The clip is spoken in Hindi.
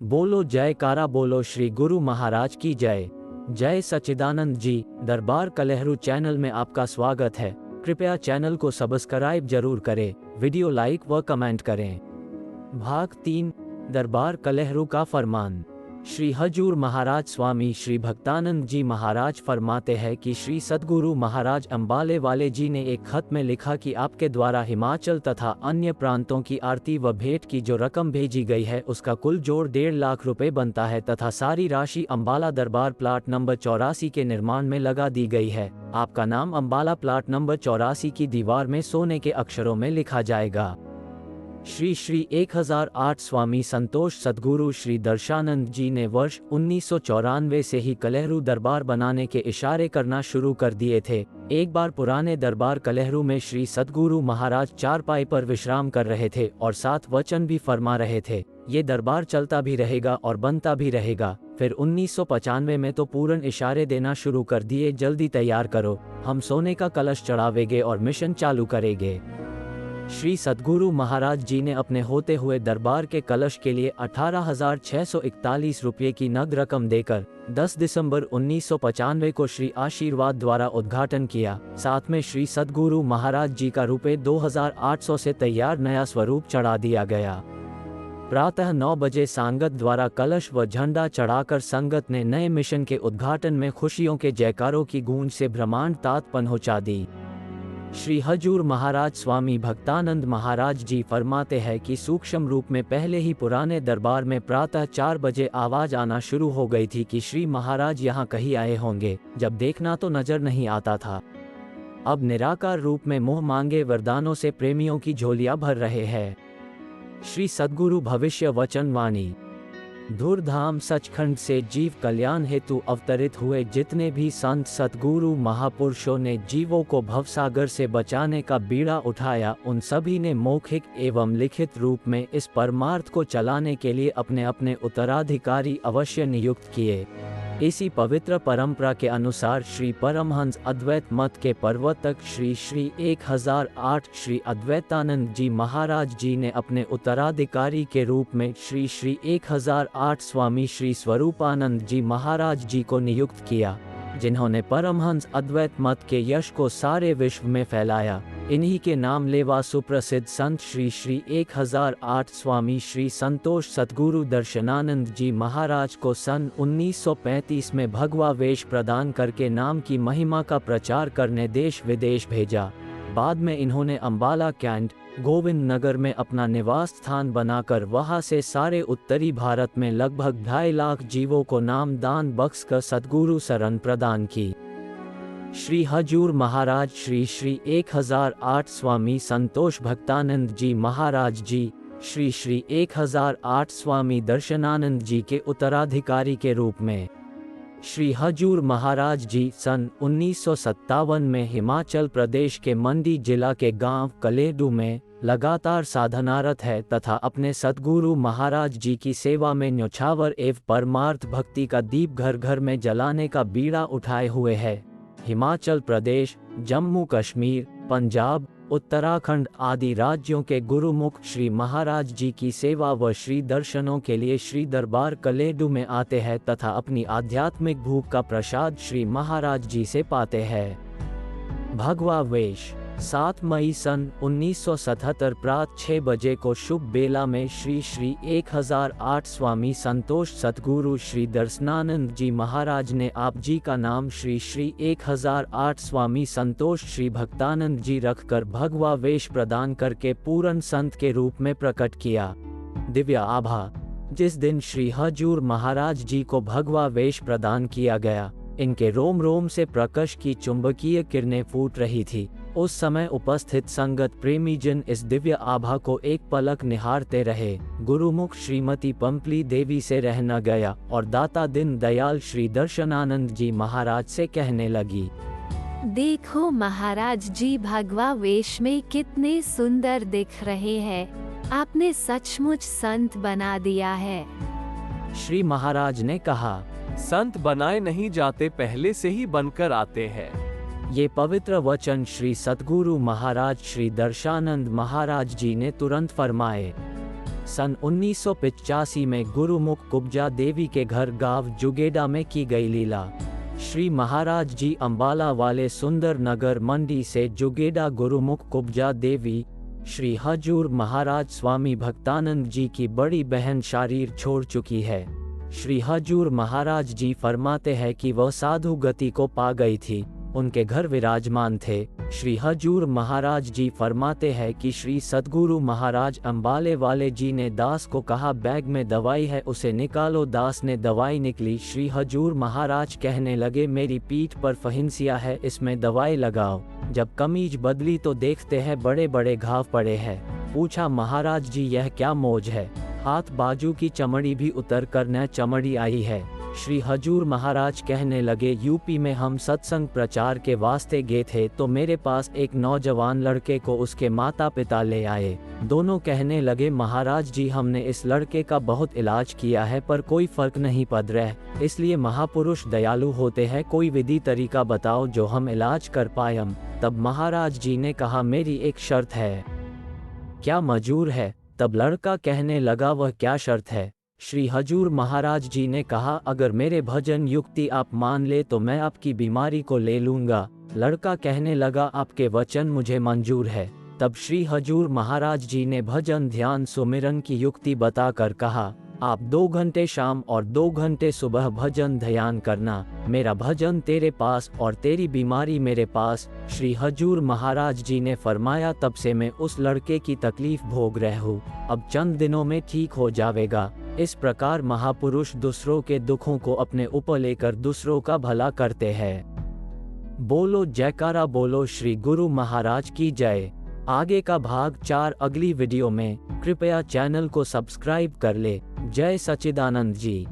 बोलो जयकारा, बोलो श्री गुरु महाराज की जय। जय सच्चिदानंद जी। दरबार कलहरू चैनल में आपका स्वागत है। कृपया चैनल को सब्सक्राइब जरूर करें, वीडियो लाइक व कमेंट करें। भाग 3, दरबार कलहरू का फरमान। श्री हजूर महाराज स्वामी श्री भक्तानंद जी महाराज फरमाते हैं कि श्री सद्गुरु महाराज अम्बाले वाले जी ने एक खत में लिखा कि आपके द्वारा हिमाचल तथा अन्य प्रांतों की आरती व भेंट की जो रकम भेजी गई है उसका कुल जोड़ 1.5 लाख रुपए बनता है तथा सारी राशि अम्बाला दरबार प्लाट नंबर 84 के निर्माण में लगा दी गई है। आपका नाम अम्बाला प्लाट नंबर 84 की दीवार में सोने के अक्षरों में लिखा जाएगा। श्री श्री 1008 स्वामी संतोष सद्गुरु श्री दर्शानंद जी ने वर्ष 1994 से ही कलहरू दरबार बनाने के इशारे करना शुरू कर दिए थे। एक बार पुराने दरबार कलहरू में श्री सद्गुरु महाराज चारपाई पर विश्राम कर रहे थे और साथ वचन भी फरमा रहे थे, ये दरबार चलता भी रहेगा और बनता भी रहेगा। फिर 1995 में तो पूर्ण इशारे देना शुरू कर दिए, जल्दी तैयार करो, हम सोने का कलश चढ़ावेंगे और मिशन चालू करेंगे। श्री सद्गुरु महाराज जी ने अपने होते हुए दरबार के कलश के लिए 18,641 रुपये की नगद रकम देकर 10 दिसंबर 1995 को श्री आशीर्वाद द्वारा उद्घाटन किया। साथ में श्री सद्गुरु महाराज जी का रुपये 2,800 से तैयार नया स्वरूप चढ़ा दिया गया। प्रातः 9 बजे सांगत द्वारा कलश व झंडा चढ़ाकर संगत ने नए मिशन के उद्घाटन में खुशियों के जयकारों की गूंज से ब्रह्मांड तात पहुंचा दी। श्री हजूर महाराज स्वामी भक्तानंद महाराज जी फरमाते हैं कि सूक्ष्म रूप में पहले ही पुराने दरबार में प्रातः 4 बजे आवाज आना शुरू हो गई थी कि श्री महाराज यहाँ कहीं आए होंगे, जब देखना तो नजर नहीं आता था। अब निराकार रूप में मुंह मांगे वरदानों से प्रेमियों की झोलियां भर रहे हैं। श्री सद्गुरु भविष्य वचनवाणी। धूर्धाम सचखंड से जीव कल्याण हेतु अवतरित हुए जितने भी संत सद्गुरु महापुरुषों ने जीवों को भवसागर से बचाने का बीड़ा उठाया, उन सभी ने मौखिक एवं लिखित रूप में इस परमार्थ को चलाने के लिए अपने अपने उत्तराधिकारी अवश्य नियुक्त किए। इसी पवित्र परंपरा के अनुसार श्री परमहंस अद्वैत मत के प्रवर्तक श्री श्री 1008 श्री अद्वैतानंद जी महाराज जी ने अपने उत्तराधिकारी के रूप में श्री श्री 1008 स्वामी श्री स्वरूपानंद जी महाराज जी को नियुक्त किया, जिन्होंने परमहंस अद्वैत मत के यश को सारे विश्व में फैलाया। इन्हीं के नाम लेवा सुप्रसिद्ध संत श्री श्री 1008 स्वामी श्री संतोष सद्गुरु दर्शनानंद जी महाराज को सन 1935 में भगवा वेश प्रदान करके नाम की महिमा का प्रचार करने देश विदेश भेजा। बाद में इन्होंने अम्बाला कैंट गोविंद नगर में अपना निवास स्थान बनाकर वहां से सारे उत्तरी भारत में लगभग 2.5 लाख जीवों को नाम दान बख्शकर सद्गुरु शरण प्रदान की। श्री हजूर महाराज श्री श्री 1008 स्वामी संतोष भक्तानंद जी महाराज जी श्री श्री 1008 स्वामी दर्शनानंद जी के उत्तराधिकारी के रूप में श्री हजूर महाराज जी सन 1957 में हिमाचल प्रदेश के मंडी जिला के गांव कलेडू में लगातार साधनारत है तथा अपने सद्गुरु महाराज जी की सेवा में न्योछावर एवं परमार्थ भक्ति का दीप घर घर में जलाने का बीड़ा उठाए हुए है। हिमाचल प्रदेश, जम्मू कश्मीर, पंजाब, उत्तराखंड आदि राज्यों के गुरुमुख श्री महाराज जी की सेवा व श्री दर्शनों के लिए श्री दरबार कलेडू में आते हैं तथा अपनी आध्यात्मिक भूख का प्रसाद श्री महाराज जी से पाते हैं। भगवा वेश। 7 मई सन 1977 प्रातः 6 बजे को शुभ बेला में श्री श्री 1008 स्वामी संतोष सद्गुरु श्री दर्शनानंद जी महाराज ने आप जी का नाम श्री श्री 1008 स्वामी संतोष श्री भक्तानंद जी रखकर भगवा वेश प्रदान करके पूर्ण संत के रूप में प्रकट किया। दिव्य आभा। जिस दिन श्री हजूर महाराज जी को भगवा वेश प्रदान किया गया, इनके रोम रोम से प्रकाश की चुंबकीय किरणें फूट रही थी। उस समय उपस्थित संगत प्रेमी जन इस दिव्य आभा को एक पलक निहारते रहे। गुरुमुख श्रीमती पंपली देवी से रह न गया और दाता दिन दयाल श्री दर्शनानंद जी महाराज से कहने लगी, देखो महाराज जी भगवा वेश में कितने सुंदर दिख रहे हैं, आपने सचमुच संत बना दिया है। श्री महाराज ने कहा, संत बनाए नहीं जाते, पहले से ही बनकर आते हैं। ये पवित्र वचन श्री सद्गुरु महाराज श्री दर्शानंद महाराज जी ने तुरंत फरमाए। सन 1985 में गुरुमुख कुब्जा देवी के घर गांव जुगेडा में की गई लीला। श्री महाराज जी अंबाला वाले सुंदर नगर मंडी से जुगेडा गुरुमुख कुब्जा देवी श्री हजूर महाराज स्वामी भक्तानंद जी की बड़ी बहन शरीर छोड़ चुकी है। श्री हजूर महाराज जी फरमाते हैं कि वह साधु गति को पा गई थी, उनके घर विराजमान थे। श्री हजूर महाराज जी फरमाते हैं कि श्री सद्गुरु महाराज अंबाले वाले जी ने दास को कहा बैग में दवाई है उसे निकालो। दास ने दवाई निकली। श्री हजूर महाराज कहने लगे मेरी पीठ पर फहिंसिया है, इसमें दवाई लगाओ। जब कमीज बदली तो देखते हैं बड़े बड़े घाव पड़े हैं। पूछा महाराज जी यह क्या मौज है, हाथ बाजू की चमड़ी भी उतर कर न चमड़ी आई है। श्री हजूर महाराज कहने लगे यूपी में हम सत्संग प्रचार के वास्ते गए थे तो मेरे पास एक नौजवान लड़के को उसके माता पिता ले आए। दोनों कहने लगे महाराज जी हमने इस लड़के का बहुत इलाज किया है पर कोई फर्क नहीं पड़ रहा, इसलिए महापुरुष दयालु होते हैं, कोई विधि तरीका बताओ जो हम इलाज कर पाएं। तब महाराज जी ने कहा मेरी एक शर्त है, क्या मंजूर है? तब लड़का कहने लगा वह क्या शर्त है? श्री हजूर महाराज जी ने कहा अगर मेरे भजन युक्ति आप मान ले तो मैं आपकी बीमारी को ले लूंगा। लड़का कहने लगा आपके वचन मुझे मंजूर है। तब श्री हजूर महाराज जी ने भजन ध्यान सुमिरन की युक्ति बताकर कहा आप 2 घंटे शाम और 2 घंटे सुबह भजन ध्यान करना, मेरा भजन तेरे पास और तेरी बीमारी मेरे पास। श्री हजूर महाराज जी ने फरमाया तब से मैं उस लड़के की तकलीफ भोग रहा हूँ, अब चंद दिनों में ठीक हो जाएगा। इस प्रकार महापुरुष दूसरों के दुखों को अपने ऊपर लेकर दूसरों का भला करते हैं। बोलो जयकारा, बोलो श्री गुरु महाराज की जय। आगे का भाग 4 अगली वीडियो में। कृपया चैनल को सब्सक्राइब कर ले। जय सच्चिदानंद जी।